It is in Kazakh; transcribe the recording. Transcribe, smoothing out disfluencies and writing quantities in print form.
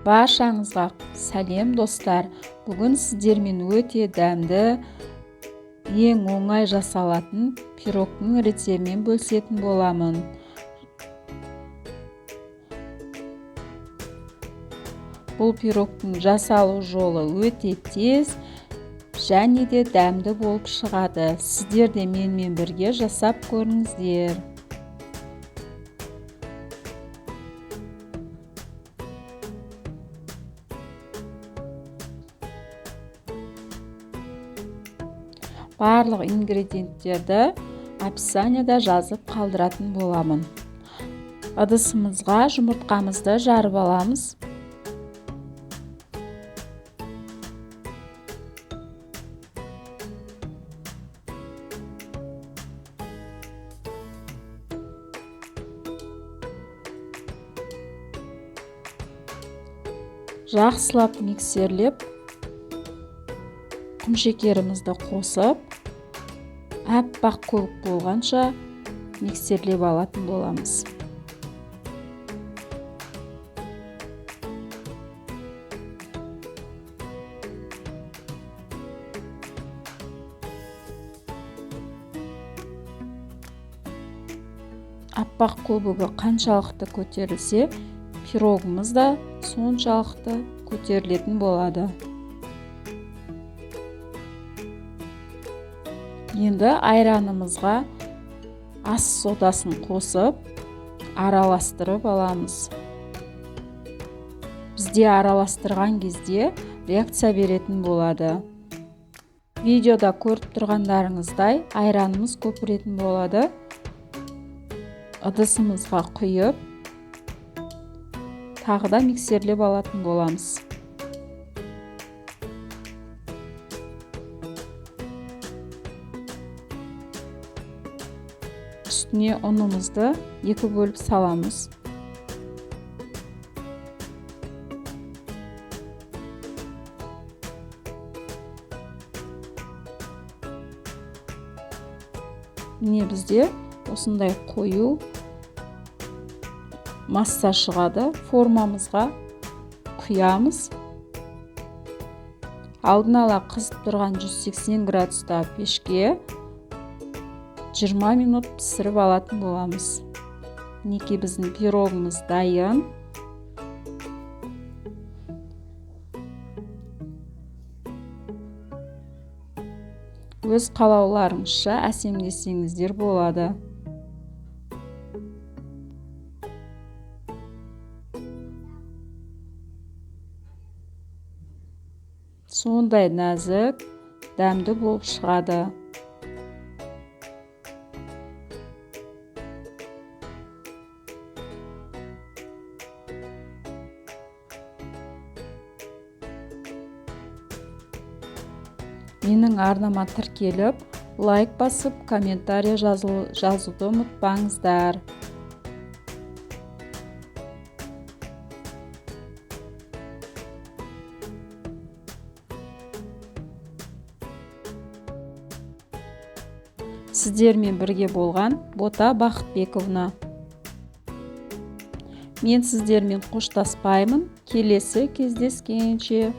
Баршаңызға сәлем достар. Бүгін сіздермен өте дәмді, ең оңай жасалатын пирогтың рецептімен бөлісетін боламын. Бұл пирогтың жасалу жолы өте тез және де дәмді болып шығады. Сіздер де менімен бірге жасап көріңіздер. Барлық ингредиенттерді описаниеда жазып қалдыратын боламын. Ыдысымызға жұмыртқамызды жарып аламыз. Жақсылап миксерлеп, құмшекерімізді қосып, аппақ көк болғанша миксерлеп алатын боламыз. Аппақ көбігі қаншалықты көтерілсе, пирогымыз да соншалықты көтерілетін болады. Енді айранымызға ас содасын қосып, араластырып аламыз. Бізде араластырған кезде реакция беретін болады. Видеода көріп тұрғандарыңыздай айранымыз көпіретін болады. Ыдысымызға құйып, тағы да миксерлеп алатын боламыз. Үстіне ұнымызды 2 бөліп саламыз. Міне бізде осындай қою масса шығады. Формамызға құямыз. Алдын ала қызып тұрған 180 градуста пешке 20 минут пісіріп алатын боламыз. Мінекей біздің пирогымыз дайын. Өз қалауларыңызша әсемдесеңіздер болады. Сондай нәзік, дәмді болып шығады. Менің арнама тіркеліп, лайк басып, комментарий жазуды ұмытпаңыздар. Сіздермен бірге болған Бота Бақытбековна. Мен сіздермен қоштаспаймын. Келесі кездескенше.